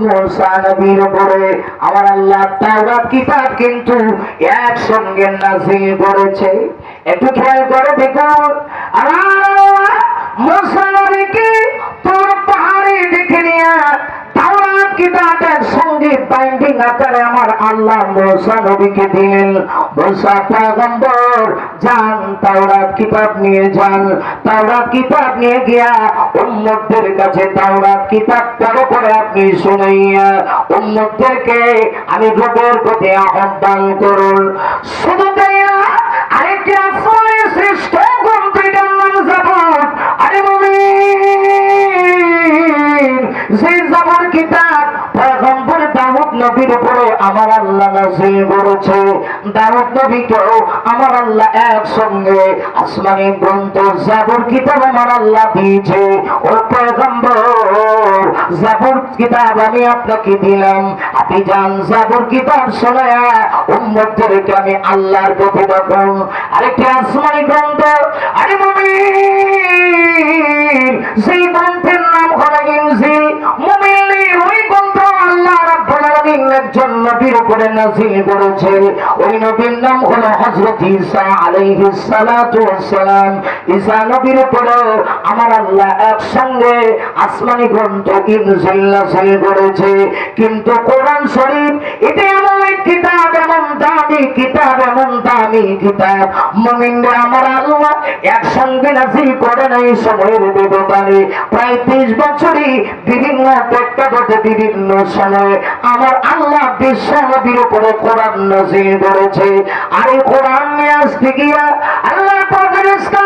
মুসা নবীর উপরে আমার আল্লাহ তাওরাত কিতাব কিন্তু একসঙ্গে নাযিল করেছে। একটু খেয়াল করে দেখুন, আমার মুসা নবীকে তোর পাহাড়ে দেখে নিয়ে তাওরাত কিতাবের সঙ্গে বাইন্ডিং আকারে আমার আল্লাহ মুসা নবীকে দিলেন। মুসা পয়গম্বর যান, তাওরাত কিতাব নিয়ে যান। তাওরাত কিতাব নিয়ে গিয়া উম্মতদের কাছে তাওরাত কিতাব পড়ে পড়ে আপনি শুনাইয়া উম্মতদেরকে আমি রবের প্রতি আহ্বান করুন। শুধু তাই না, আরেকটি আসমানের শ্রেষ্ঠ গ্রন্থ, এটার নাম জাবর। আরে মুমিন, সেই জাবর কিতাব পয়গম্বর দাউদ নবীর উপরে আমার আল্লাহ নাযিল করেছে। দাউদ নবীকেও আমার আল্লাহ একসঙ্গে আসমানি গ্রন্থ জাবর কিতাব আমার আল্লাহ দিয়েছে। ও পয়গম্বর, জাবর কিতাব আমি আপনাকে দিলাম, আপনি যান জাবর কিতাব শোনায়া উম্মতদেরকে আমি আল্লাহর প্রতি ডাকুন। আরেকটি আসমানি গ্রন্থ, আরে মুমিন, সেই গ্রন্থের নাম হলো ইনজিল। মুমিন ওই গ্রন্থ আল্লাহ রাব্বুল আলামিন একজন নবীর উপরে নাযিল করেছে। ওই নবীর নাম হলো হযরত ঈসা আলাইহিস সালাতু ওয়াস সালাম। ঈসা নবীর উপরে আমার আল্লাহ একসঙ্গে আসমানি গ্রন্থ ইনজিল নাযিল করেছে। কিন্তু কোরআন শরীফ এটা এমন এক কিতাব, এমন দামি কিতাব, এমন দামি কিতাব, মুমিনরা আমার আল্লাহ একসঙ্গে নাযিল করে নাই সময়ের ব্যবধানে। প্রায় 30 বছরই বিভিন্ন প্রেক্ষাপটে বিভিন্ন সময়ে আমার আল্লাহ বিশ্ব নবীর উপরে কোরআন নাযিল করেছে। আর এই কোরআন নিয়ে আসতে গিয়া আল্লাহ ফেরেশতা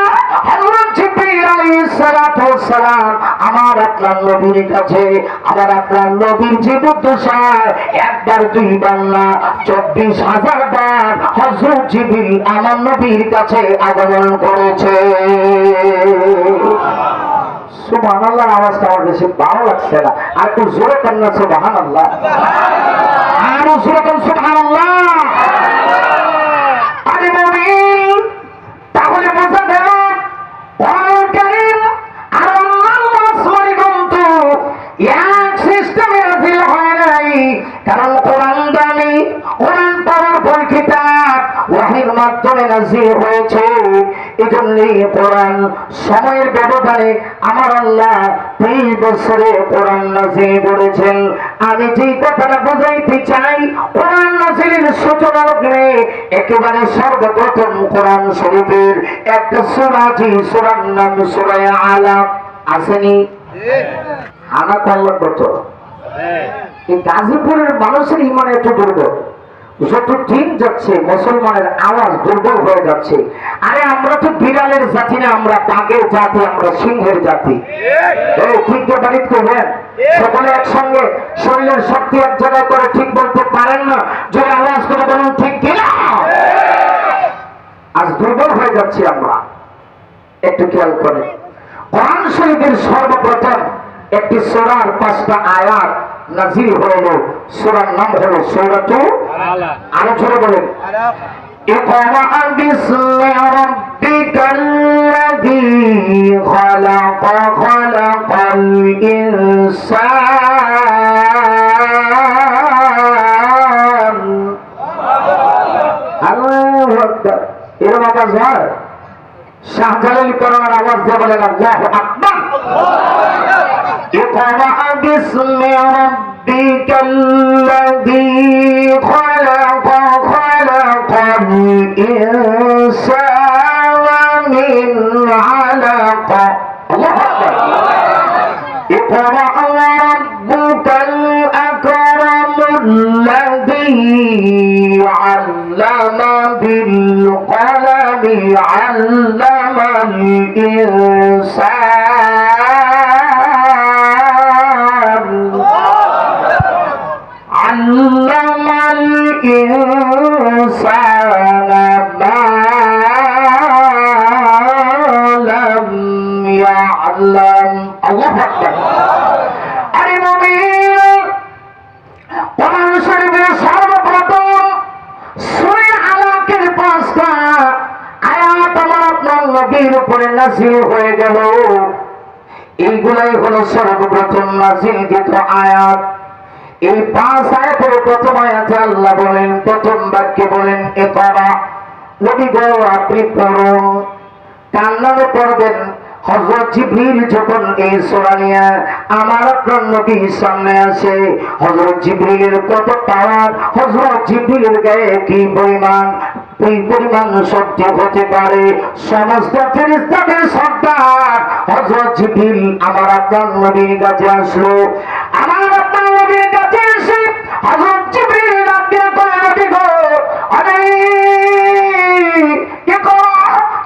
হযরত জিবরিল আলাইহিস সালাতু ওয়াস সালাম আমার আপনার নবীর কাছে, আমার আপনার নবীর জীবদ্দশায় একবার দুইবার না 24,000 বার হযরত জিবরিল আমার নবীর কাছে আগমন করেছে। সুবহানাল্লাহ, আওয়াজটা আমার বেশি ভালো লাগছে না, আর একটু জোরে করেন না সুবহানাল্লাহ, আরো জোরে করেন সুবহানাল্লাহ। আরে মুমিন, তাহলে বোঝা গেল কোরআন কারীম আর অন্যান্য আসমানি গ্রন্থ এক সিস্টেমে নাযিল হয় নাই। কারণ কোরআন দামি, কোরআন পাওয়ারফুল কিতাব, ওয়াহির মাধ্যমে নাযিল হয়েছে। এজন্যই কোরআন সময়ের ব্যবধানে আমার আল্লাহ 23 বছরে কোরআন নাযিল করেছেন। আমি যেই কথাটা বোঝাইতে চাই, কোরআন নাযিলের সূচনা লগ্নে একেবারে সর্বপ্রথম কোরআন শরীফের একটা সূরা, যে সূরার নাম সূরা আলাক। আসেনি? আলাক আল্লাহ কত? এই গাজীপুরের মানুষের ইমান একটু দুর্বল। যত দিন যাচ্ছে মুসলমানের আওয়াজ দুর্বল হয়ে যাচ্ছে। আরে আমরা তো বিড়ালের জাতি না, আমরা বাঘের জাতি, আমরা সিংহের জাতি। ঠিক বাড়ি করবেন সকলে একসঙ্গে, শরীরের শক্তি এক জায়গায় করে ঠিক বলতে পারেন না, যদি আওয়াজ করে বলুন ঠিক কিনা। আজ দুর্বল হয়ে যাচ্ছি আমরা। একটু খেয়াল করে কোরআন শরীফের সর্বপ্রথম একটি সূরার 5টা আয়াত নাযিল হলো। সূরার নাম হলো সূরাতুল আলাক। আরো জোরে বলেন, ইকরা বিসমি রাব্বিকাল্লাযী খালাক, খালাকাল ইনসান। আল্লাহু আকবার। এরকম আওয়াজ হয়? শাহজালাল করোনার আওয়াজ দিয়ে বলেন আল্লাহু আকবার। ইকরা বিসমি রাব্বিকাল্লাযী খালাক, খালাকাল ইনসানা মিন আলাক। আল্লাহু আকবার। ইকরা রাব্বুকাল আকরামুল্লাযী আল্লামা বিল কলামি, আল্লামাল ইনসান, আল্লামাল ইনসানা মা লাম ইয়ালাম। আল্লাহু আকবার। আরে মুমিন, কোরআন শরীফের সর্বপ্রথম সূরা আলাকের 5টা আয়াত আমার আপনার নবীর উপরে নাযিল হয়ে গেল। এইগুলাই হলো সর্বপ্রথম নাযিলকৃত আয়াত। এই 5 আয়াতের প্রথম আয়াতে আল্লাহ বলেন, প্রথম বাক্যে বলেন ইকরা, নবী গো আপনি পড়ুন। কান্নানো পড়বেন। হযরত জিবরিল যখন এই সূরা নিয়ে আমার আপনার নবীর সামনে আসে, হযরত জিবরিলের কত পাওয়ার, হযরত জিবরিলের গায়ে কি পরিমাণ শক্তি হতে পারে। সমস্ত ফেরেশতাদের সর্দার হযরত জিবরিল আমার আপনার নবীর কাছে আসলো। আমার আপনার নবীর কাছে এসে হযরত জিবরিল ডাকতে বলে, নবী গো আরে কি করো?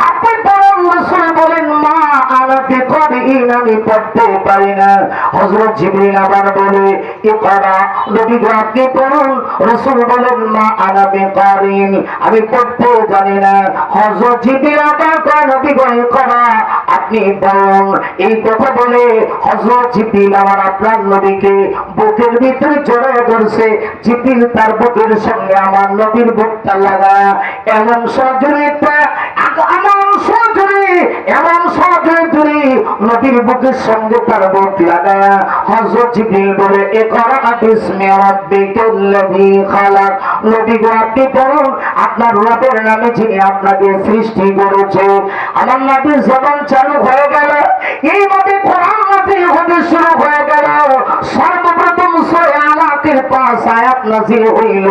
আপনি পড়ুন। রাসূল বলেন, মা আনা বিকরিন, আমি পড়তে পারি না। হযরত জিবরিল আবার বলে ইকরা, নবী গো আপনি পড়ুন। রাসূল বলেন, মা আনা বিকরিন, আমি পড়তে জানি না। হযরত জিবরিল আবার কয়, নবী গো ইকরা, আপনি পড়ুন। এই কথা বলে হযরত জিবরিল আমার আপনার নবীকে বুকের ভিতরে জড়িয়ে ধরছে। জিবরিল তার বুকের সঙ্গে আমার নবীর বুকটা লাগায় এমন সজোরে নবীর বুকের সঙ্গে তার বুক লাগায়া হযরত জিবরিল বলে ইকরা বিসমি রাব্বিকাল্লাযী খালাক, নবী গো আপনি পড়ুন আপনার রবের নামে যিনি আপনাকে সৃষ্টি করেছে। আমার নবীর জবান চালু হয়ে গেল, এইভাবে কোরআন নাযিল হতে শুরু হয়ে গেল। সর্বপ্রথম সূরা আলাকের 5 আয়াত নাযিল হইল।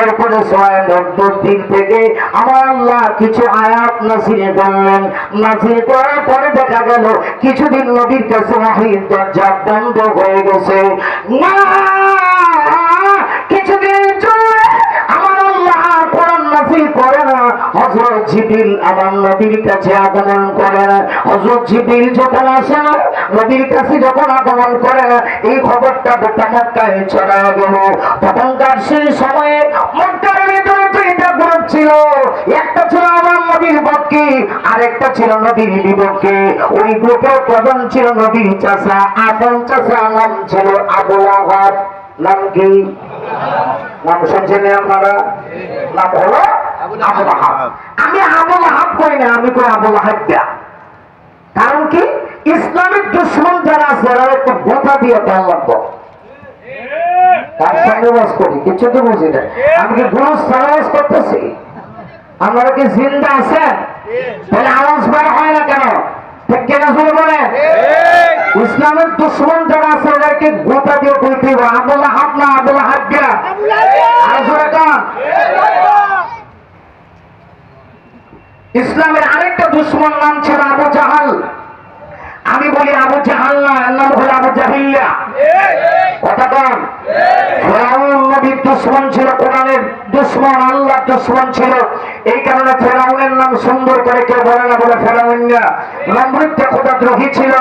এরপরে সূরা নূর থেকে আমার আল্লাহ কিছু আয়াত নাযিল করলেন। নাযিল করার পরে দেখা গেল কিছুদিন নবীর কাছে ওহীর দরজা বন্ধ হয়ে গেছে। না কিছুদিন চলে আমার আল্লাহ কোরআন নাযিল করে না। হযরত জিবরিল আমার নবীর কাছে আগমন করে না। হযরত জিবরিল যখন আসে নবীর কাছে যখন আগমন করে, এই খবরটা গোটা মক্কায় ছড়ায় গেল। তখনকার সেই সময়ে মক্কার ভিতরে দুইটা গ্রুপ ছিল, একটা ছিল আমার নবীর পক্ষে, আরেকটা ছিল নবীর বিপক্ষে। ওই গ্রুপের প্রধান ছিল নবীর চাচা, আপন চাচা, নাম ছিল আবু লাহাব। নাম কি? নাম শুনছেন আপনারা? নাম হলো আবু লাহাব। আমি আবু লাহাব কই না, আমি কই আবু লাহাব। কারণ কি, ইসলামিক দুশ্মন যারা আছে তারা একটু গোটা দিয়ে দেওয়া লাগবে। তার সঙ্গে বাস করি, কিছু তো বুঝি না। আমি কি গুরু সালাস করতেছি? আপনারা কি জিন্দা আছেন? তাহলে আওয়াজ বের হয় না কেন? ঠিক কিনা শুনে বলেন? ইসলামের দুশ্মন যারা আছে ওদেরকে গোটা দিয়ে বলতে হবে আবু লাহাব না আবু লাহাব। ইসলামের আরেকটা দুশ্মন নাম ছিল আবু জাহাল। আমি বলি আবু জাহাল না, এর নাম হলো আবু জাহিল্লা। কথা কন। ফেরাউন নবীর দুশ্মন ছিল, কোরআনের দুশ্মন, আল্লাহর দুশ্মন ছিল। এই কারণে ফেরাউনের নাম সুন্দর করে কেউ বলে না, বলে ফেরাউনিয়া। নমরুদটা খোদাদ্রোহী ছিল,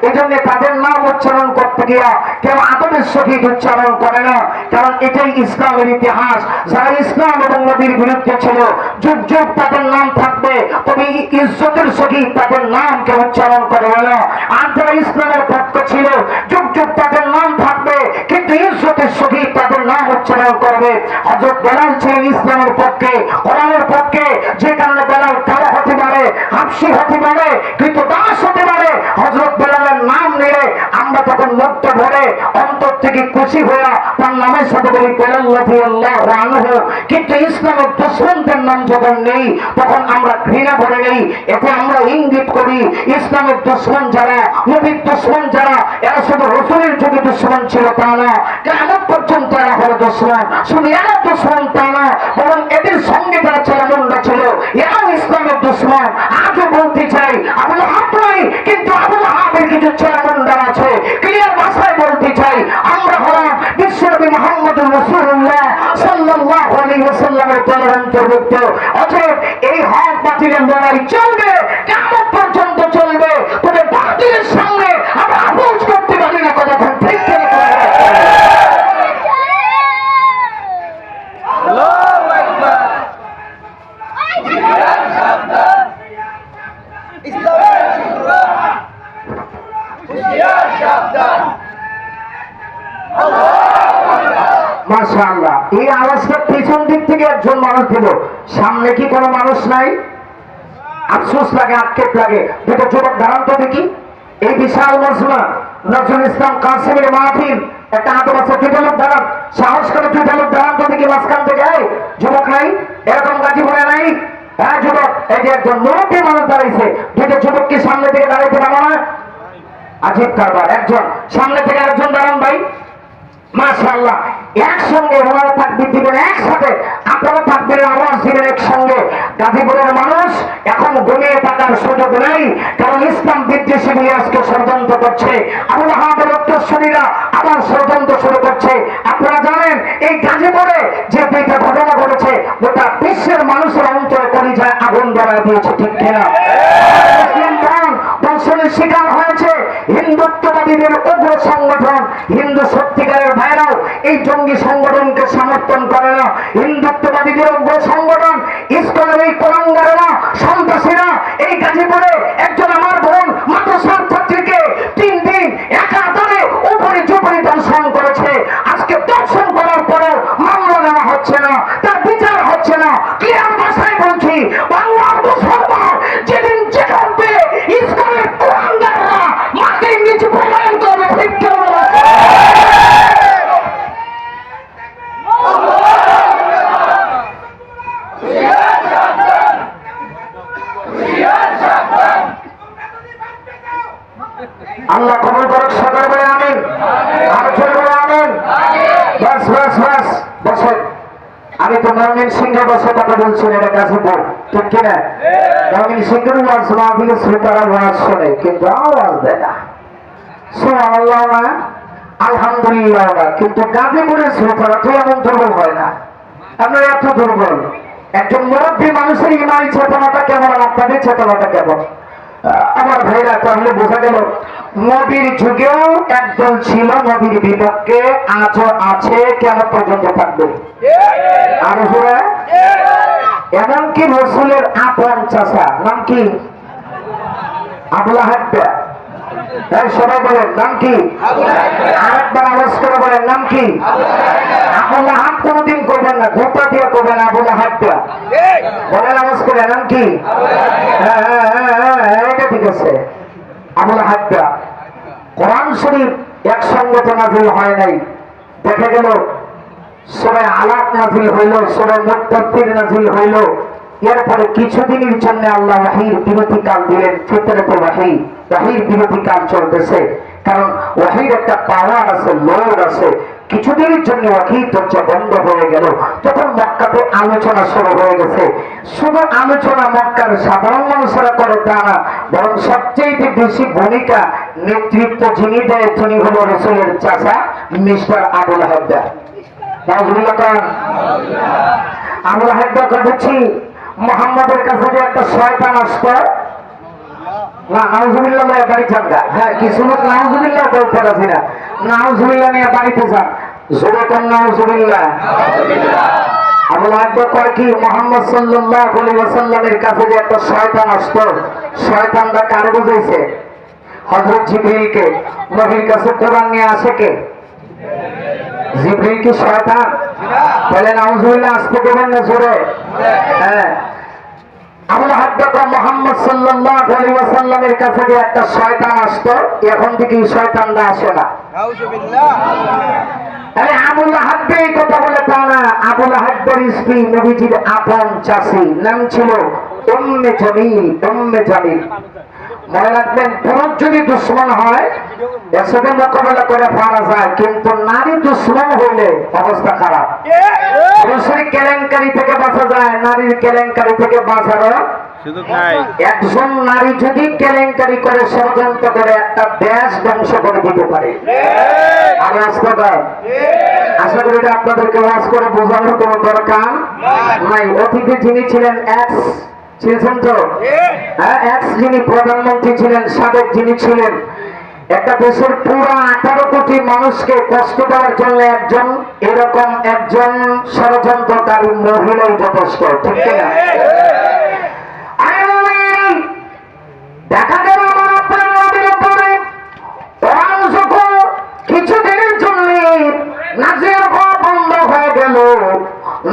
এই জন্য তাদের নাম উচ্চারণ করতে গিয়া কেউ আদবের সহিত উচ্চারণ করে না, কারণ এটাই ইসলামের ইতিহাস। যারা ইসলাম এবং নবীর বিরুদ্ধে ছিল যুগ যুগ তাদের নাম থাকবে, তবে ইজ্জতের সহিত তাদের নাম কেউ উচ্চারণ করবে না। আর যারা ইসলামের পক্ষ ছিল যুগ যুগ তাদের নাম থাকবে, কিন্তু ইজ্জতের সহিত তাদের নাম উচ্চারণ করবে। হযরত বেলাল ছিলেন ইসলামের পক্ষে, কোরআনের পক্ষে, যে কারণে বেলাল কারো হতে পারে, হাবশী হতে পারে, কিন্তু দাস হতে পারে। হযরত বেলালের নাম নিলে আমরা তখন মুক্ত ভরে অন্তর থেকে খুশি হয়ে তার নামের সাথে বলি বেলাল রাদিয়াল্লাহু আনহু। কিন্তু ইসলামের দুশ্মনদের নাম যখন নেই তখন আমরা ঘৃণা ভরে নেই। এতে আমরা ইঙ্গিত করি ইসলামের দুশ্মন যারা, নবীর দুশ্মন যারা, এরা শুধু রাসূলের যুগে দুশ্মন ছিল তা না, কিয়ামত পর্যন্ত এরা হলো দুশ্মন। শুধু এরা দুশ্মন তা না, বরং এদের সঙ্গে যারা চেলামুন্ডা ছিল এরাও ইসলামের দুশ্মন। আজও বলতে চাই আবু লাহাব নয়, কিন্তু আবু লাহাবের কিছু চেলামুন্ডা আছে। ক্লিয়ার ভাষায় বলতে চাই, আমরা হলাম বিশ্বনবী মুহাম্মদুর রাসূলুল্লাহ সাল্লাল্লাহু আলাইহি ওয়াসাল্লামের দলের অন্তর্ভুক্ত। অতএব এই হক বাতিলের লড়াই চলবে, কিয়ামত পর্যন্ত চলবে। তবে বাতিলের সামনে আমরা আপোষ করতে পারি না। কথা ঠিক করে মাশাআল্লাহ। এই আওয়াজটা পিছন দিক থেকে একজন মানুষ দিল, সামনে কি কোনো মানুষ নাই? আফসোস লাগে, আক্ষেপ লাগে। দুটো যুবক দাঁড়ান তো দেখি। এই বিশাল মজমা নজরুল ইসলাম কাসেমের মাহফিল একটা হাত আছে, দুইটা লোক দাঁড়ান, সাহস করে দুইটা লোক দাঁড়ান তো দেখি মাঝখান থেকে। যুবক নাই এরকম গাজীপুরে নাই? হ্যাঁ যুবক, এই যে একজন মুরব্বী মানুষ দাঁড়াইছে, দুইটা যুবক কি সামনে থেকে দাঁড়াইতে পারবো না? আজিব কারবার, একজন সামনে থেকে একজন দাঁড়ান ভাই। মাশাআল্লাহ, একসঙ্গে ওনারা তাকবীর দিবেন একসাথে, আপনারা তাকবীরের আওয়াজ দিবেন একসঙ্গে। গাজীপুরের মানুষ এখন ঘুমিয়ে থাকার সুযোগ নেই, কারণ ইসলাম বিদ্বেষী নিয়ে আজকে ষড়যন্ত্র করছে। আবু লাহাবের উত্তরসূরিরা আবার ষড়যন্ত্র শুরু করছে। আপনারা জানেন এই গাজীপুরে যে দুইটা ঘটনা ঘটেছে, গোটা বিশ্বের মানুষের অন্তরে কলিজায় আগুন জ্বালায় দিয়েছে, ঠিক কিনা? দর্শনের শিকার হয়েছে হিন্দুত্ববাদীদের উগ্র সংগঠন। হিন্দু সত্যিকারের ভাইরাও এই জঙ্গি সংগঠনকে সমর্থন করে না। হিন্দুত্ববাদীদের উগ্র সংগঠন ইসকনের এই কোরআনগারেরা, সন্ত্রাসীরা এই গাজীপুরে একজন আমার বোন মাদ্রাসার ছাত্রীকে 3 দিন একাধারে উপরে চুপড়ি দর্শন করেছে। আজকে দর্শন করার পরেও মামলা নেওয়া হচ্ছে না, তার বিচার হচ্ছে না। ক্লিয়ার ভাষায় বলছি, বাংলার মুসলমান যেদিন যেখান পেয়ে ইসকনের কোরআনগারেরা মাটির নিচে প্রমাণ করবে, ঠিক কেউ আল্লাহ কবুল করুক। সদর বলে আমিন, আরো জোরে বলে আমিন। বাস বাস বাস, বসেন। আমি তো মমিন সিংহে বসে কথা বলছি, এটা গাজীপুর, ঠিক কিনা? মমিন সিংহের ওয়াজ মাহফিলে শ্রোতারা ওয়াজ শোনে, কিন্তু আওয়াজ দেয় না। সুবহানাল্লাহ না, আলহামদুলিল্লাহ না, কিন্তু গাজীপুরের শ্রোতারা তো এমন দুর্বল হয় না। আপনারা এত দুর্বল। একজন মুরব্বী মানুষের ইমানি চেতনাটা কেমন, আপনাদের চেতনাটা কেমন? আমার ভাইরা, তাহলে বোঝা গেল নবীর যুগেও একদল ছিল নবীর বিপক্ষে, আজও আছে, কেন পর্যন্ত থাকবে। আর এমনকি রসুলের আপন চাচা, নাম কি? আবু লাহাব। সবাই বলেন নাম কি? আরেকবার আওয়াজ করে বলেন নাম কি? আবু লাহাব কোনদিন করবেন না, গোটা দিয়ে করবেন আবু লাহাব। বলেন আওয়াজ করে নাম কি? এটা ঠিক আছে, আবু লাহাব। কোরআন শরীফ একসঙ্গে তো নাযিল হয় নাই, দেখা গেল সূরা আলাক নাযিল হইল, সূরা মুত্তাফির নাযিল হইল। এরপরে কিছুদিনের জন্য আল্লাহ ওয়াহির বিরতিকাল দিলেন, ফিতরাতে ওয়াহি, ওয়াহির বিরতিকাল চলতেছে। কারণ ওয়াহির একটা পাওয়ার আছে, লোড আছে। কিছুদিনের জন্য ওয়াহি দরজা বন্ধ হয়ে গেল, তখন মক্কাতে আলোচনা শুরু হয়ে গেছে। শুধু আলোচনা মক্কার সাধারণ মানুষেরা করে তা না, বরং সবচেয়ে বেশি ভূমিকা নেতৃত্ব যিনি দেয় তিনি হল রাসূলের চাচা মিস্টার আবু লাহাব। আবু লাহাব বলছি, মুহাম্মদের কাছে যে একটা শয়তান আসতো না, নাউজুবিল্লাহ নিয়ে বাড়ি যান গা। হ্যাঁ, কিছু লোক নাউজুবিল্লাহ বলতে পারছি না, নাউজুবিল্লাহ নিয়ে বাড়িতে যান, জোরে কোন নাউজুবিল্লাহ। আবু লাহাব কয় কি, মুহাম্মদ সাল্লাল্লাহু আলাইহি ওয়াসাল্লামের কাছে যে একটা শয়তান আসতো, শয়তানটা কারে বুঝাইছে? হযরত জিবরীলকে। নবীর কাছে কোরআন নিয়ে আসে কে? জিবরীল কি শয়তান? বলেন নাউজুবিল্লাহ, আসতে দেবেন না জোরে। হ্যাঁ, আবু লাহাব মুহাম্মদ সাল্লাল্লাহু আলাইহি ওয়াসাল্লামের কাছে যে একটা শয়তান আসতো, এখন থেকে শয়তানটা আসে না। নাউজুবিল্লাহ। আরে আবু লাহাব এই কথা বলে তা না, আবু লাহাবের স্ত্রী নবীজির আপন চাচী, নাম ছিল উম্মে জামিল। উম্মে জামিল মনে রাখবেন, পুরুষ যদি দুশ্মন হয় এর সাথে মোকাবেলা করে পারা যায়, কিন্তু নারী দুশ্মন হইলে অবস্থা খারাপ। পুরুষের কেলেঙ্কারি থেকে বাঁচা যায়, নারীর কেলেঙ্কারি থেকে বাঁচানো একজন নারী যদি কেলেঙ্কারি করে, ষড়যন্ত্র করে, একটা দেশ ধ্বংস করে দিতে পারে। আর রাস্তাটা আশা করি আপনাদেরকে ওয়াজ করে বোঝানোর কোনো দরকার নাই। অতীতে যিনি ছিলেন এক্স, ছিলেন তো, হ্যাঁ, এক্স যিনি প্রধানমন্ত্রী ছিলেন, সাবেক যিনি ছিলেন, একটা দেশের পুরো 18 কোটি মানুষকে কষ্ট দেওয়ার জন্য একজন এরকম একজন ষড়যন্ত্রকারী মহিলাই যথেষ্ট, ঠিক কিনা? দেখা গেল আমার আপনার নবীর উপরে কোরআন যখন কিছুদিনের জন্য নাযিল হওয়া বন্ধ হয়ে গেল,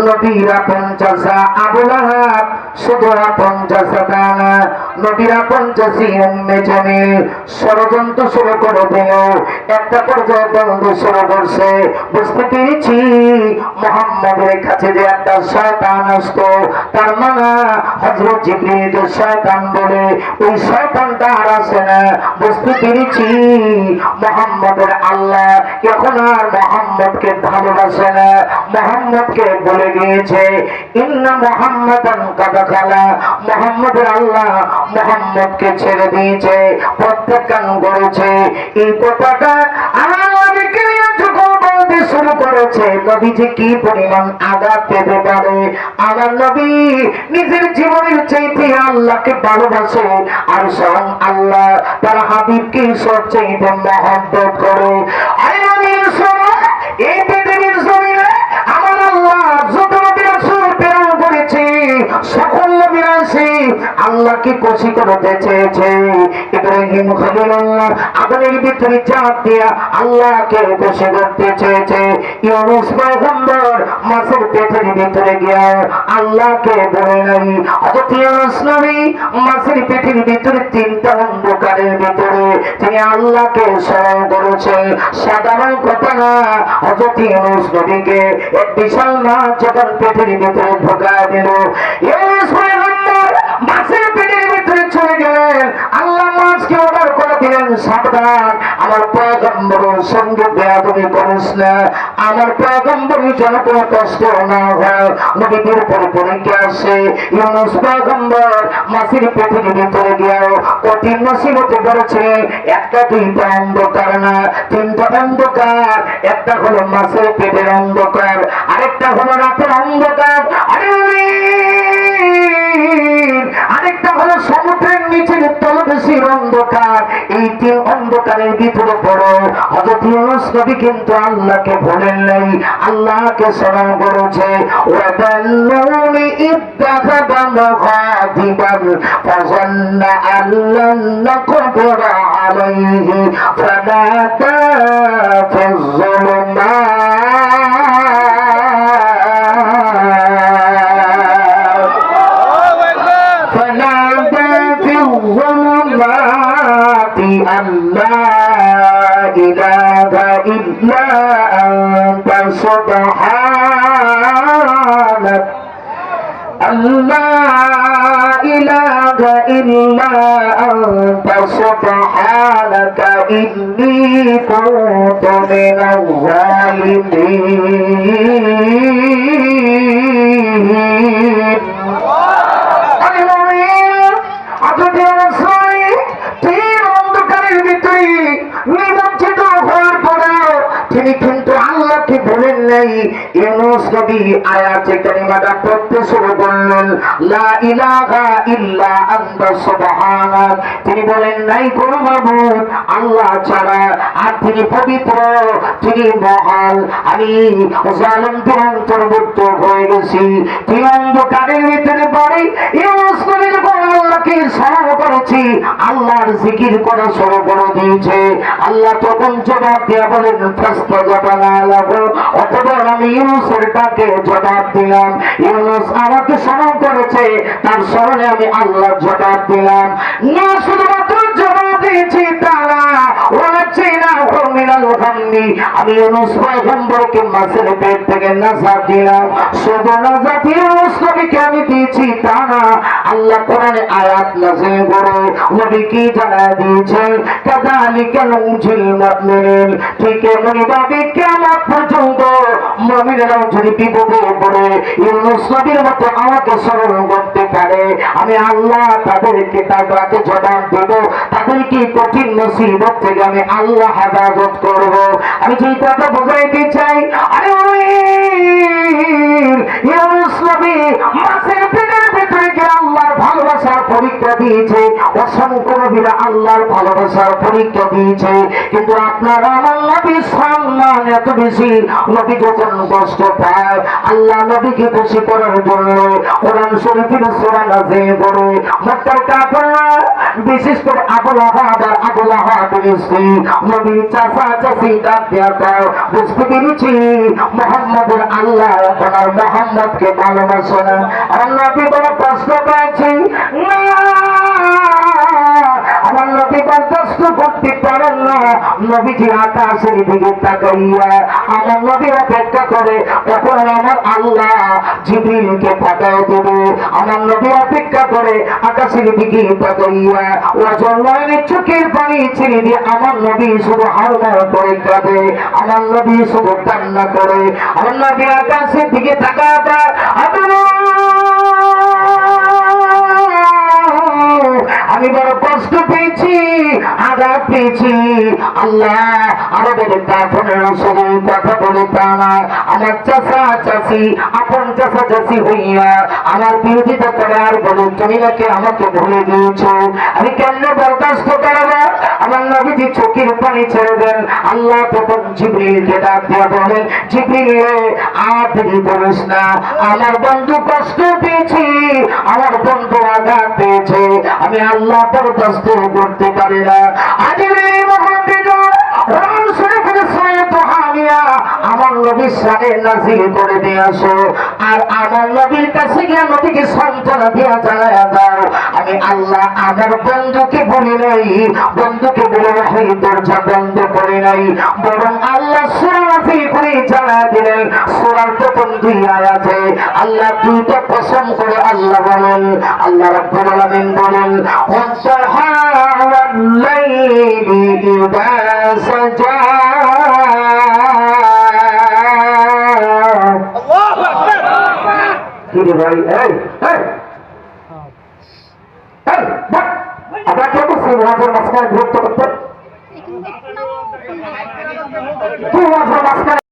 নবীর আপন চাচা আবু লাহাব শুধু আপন চাচা না, নবীরা পঞ্চাশি উম্মে জামিল ষড়যন্ত্র শুরু করে দিল। একটা পর্যায়ে বন্ধু শুরু করছে, বুঝতে পেরেছি মুহাম্মদের কাছে যে একটা শয়তান আসতো, তার মানে হযরত জিবরীলকে শয়তান বলে, ওই শয়তানটা আর আসে না। বুঝতে পেরেছি মুহাম্মদের আল্লাহ এখন আর মুহাম্মদকে ভালোবাসে না, মুহাম্মদকে বলে গিয়েছে ইন্না মুহাম্মাদান কাদ খালা, মুহাম্মদের আল্লাহ মুহাম্মদকে ছেড়ে দিয়েছে, প্রত্যাখ্যান করেছে। এই কথাটা আমার নবীকে যখন বলতে শুরু করেছে, নবীজি কি পরিমাণ আঘাত পেতে পারে। আমার নবী নিজের জীবনের চাইতে আল্লাহকে ভালোবাসে, আর স্বয়ং আল্লাহ তার হাবিবকে সবচাইতে মহব্বত করে। আরে নবীর শোনো, এই পৃথিবীর জমিনে আমার আল্লাহ যত নবী রাসূল প্রেরণ করেছে, সকল নবীরা এসে আল্লাহকে খুশি করতে চেয়েছে। ইব্রাহিম খলিলুল্লাহ আগুনের ভিতরে চাপ দিয়া আল্লাহকে খুশি করতে চেয়েছে। ইউনূস পয়গম্বর মাছের পেটের ভিতরে গিয়া আল্লাহকে বলে নাই। হযরত ইউনূস নবী মাছের পেটের ভিতরে তিনটা অন্ধকারের ভিতরে তিনি আল্লাহকে স্মরণ করেছেন। সাধারণ কথা না, হযরত ইউনূস নবীকে এক বিশাল মাছ যখন পেটের ভিতরে ঢোকায় দিল, ইউনূস পয়গম্বর মাছের পেটের ভিতরে চলে গেলেন। আল্লাহ মাছকে অর্ডার করে দিলেন, সাবধান আমার পয়গম্বরের সঙ্গে বেয়াদবি করিস না, আমার পয়গম্বরের যেন কোনো কষ্ট না হয়। নবীদের পরে পরীক্ষা আসে, ইউনূস পয়গম্বর মাছের পেটের ভিতরে গিয়েও কঠিন মুসিবতে পড়েছে। একটা দুইটা অন্ধকার না, তিনটা অন্ধকার। একটা হলো মাছের পেটের অন্ধকার, আরেকটা হলো রাতের অন্ধকার, আরেকটা হলো সমুদ্রের নিচের তলদেশের অন্ধকার। এই তিন অন্ধকারের ভিতরে পড়ো হযরত ইউনূস নবী কিন্তু আল্লাহকে ভুলেন নাই, আল্লাহকে স্মরণ করেছে। ওয়াদাল্লুনি ইত্তাখাযা মুখাদিবান ফাযান্না আল্লান নাকদির আলাইহি ফানাদা فِي الظُّلُمَاتِ أَن لَّا إِلَٰهَ إِلَّا أَنتَ سُبْحَانَكَ أَن لَّا إِلَٰهَ إِلَّا أَنتَ سُبْحَانَكَ إِنِّي كُنتُ مِنَ الظَّالِمِينَ। নিমজ্জিত হওয়ার পরেও তিনি কিন্তু আল্লাহকে ভুলেন নাই। ইউনূস নবী আয়াতে কারিমাটা পড়তে শুরু করলেন, লা ইলাহা ইল্লা আনতা সুবহানাক। তিনি বলেন নাই কোন মাবুদ আল্লাহ ছাড়া, আর তিনি পবিত্র, তিনি মহান। আমি জালিমদের অন্তর্ভুক্ত হয়ে গেছি। তিনি অন্ধকারের ভিতরে পড়ে ইউনূস নবী যখন আল্লাহকে স্মরণ করেছি, আল্লাহর জিকির করা শুরু করে দিয়েছে। আল্লাহ তখন জবাব দিয়া বলেন ফাস্তাজাবনা লাহু, অতঃপর আমি ইউনূসের ডাকে জবাব দিলাম। ইউনূস আমাকে স্মরণ করেছে, তার স্মরণে আমি আল্লাহ জবাব দিলাম। না শুধুমাত্র জবাব দিয়েছি তা না, ওয়ানাজ্জাইনাহু মিনাল গাম্মি, আমি ইউনূস পয়গম্বরকে মাছের পেট থেকে নাজাত দিলাম। শুধু নাজাত ইউনূস নবীকে আমি দিয়েছি তা না, আল্লাহ কোরআনে আয়াত নাযিল করে নবী কি জানায় দিয়েছেন, কাযালিকা নুনজিল মুমিনিন। ঠিক এমনি ভাবে কিয়ামত পর্যন্ত মুমিনেরাও যদি বিপদে পড়ে ইউনূস নবীর মতো আমাকে স্মরণ করতে পারে, আমি আল্লাহ তাদেরকে তাকে জবাব দেব, তাদেরকে কঠিন মুসিবত থেকে আমি আল্লাহ হেফাজত করব। আমি যে কথা বোঝাইতে চাই, আরে ইউনূস নবী মাছের পেটের ভিতরে গিয়ে আল্লাহর ভালোবাসার পরীক্ষা দিয়েছে। অসংখ্য নবীরা আল্লাহর ভালোবাসার পরীক্ষা দিয়েছে, কিন্তু আপনার আমার নবীর সম্মান এত বেশি। নবী যখন কষ্ট পায়, আল্লাহ নবীকে খুশি করার জন্য কোরআন শরীফের সূরা নাযিল করে। মক্কার কাফেররা, বিশেষ করে আবু লাহাবের স্ত্রী নবীর চাচা চাচি ডাক দেয়া দাও, বুঝতে পেরেছি মুহাম্মদের আল্লাহ এখন আর মুহাম্মদকে ভালোবাসে না। আর নবী বড় কষ্ট পাচ্ছি না, বরদাস্ত করতে পারেন না, নবীজি আকাশের দিকে তাকাইয়া আমার নবী অপেক্ষা করে তখন আমার আল্লাহ জিবরিলকে পাঠায় দেবে। আমার নবী অপেক্ষা করে আকাশের দিকে তাকাইয়া ওয়াজল নয়নের চোখের পানি ছেড়ে দিয়ে আমার নবী শুধু হাওমাও করে কাঁদে, আমার নবী শুধু কান্না করে। আমার নবী আকাশের দিকে তাকাবা আমি বড় কষ্ট পেয়েছি, আঘাত পেয়েছি আল্লাহ। আরো বলে কাফনের সময় কথা বলে তা না, আমার চাচা চাচি আপন চাচা চাচি হইয়া আমার বিরোধিতা করে আর বলে তুমি নাকি আমাকে ভুলে দিয়েছো, আমি কেন বরদাস্ত করবো? আমার নবীজি চোখের পানি ছেড়ে দেন। আল্লাহ তখন জিবরিলকে ডাক দিয়ে বলেন, জিবরিল আর দেরি করিস না, আমার বন্ধু কষ্ট পেয়েছি, আমার বন্ধু আঘাত পেয়েছে, আমি আল্লাহ বরদাস্ত করতে পারি না। আজের এই মুহূর্তে কোরআন শরীফের সূরা তোহানিয়া আমার নবীর সামনে নাযিল করে দিয়ে আসো, আর আমার নবীর কাছে গিয়ে নবীকে সান্ত্বনা দিয়ে জানায়া দাও আমি আল্লাহ আমার বন্ধুকে বলি নাই, বন্ধুকে বলে রাখি দরজা বন্ধ করে নাই, বরং আল্লাহ সূরা নাযিল করে জানায়া দিলেন। সূরার প্রথম দুই আয়াতে আল্লাহ দুইটা কসম করে আল্লাহ বলেন, আল্লাহ রাব্বুল আলামিন বলেন ওয়াসহাা ওয়াল-লাইলি ইযা সাজা। আল্লাহু আকবার। কি রে ভাই, এই এই এই আমরা কেউ বলছি ওয়াজের মাঝখানে বিরক্ত করতে? তুই ওয়াজের মাঝখানে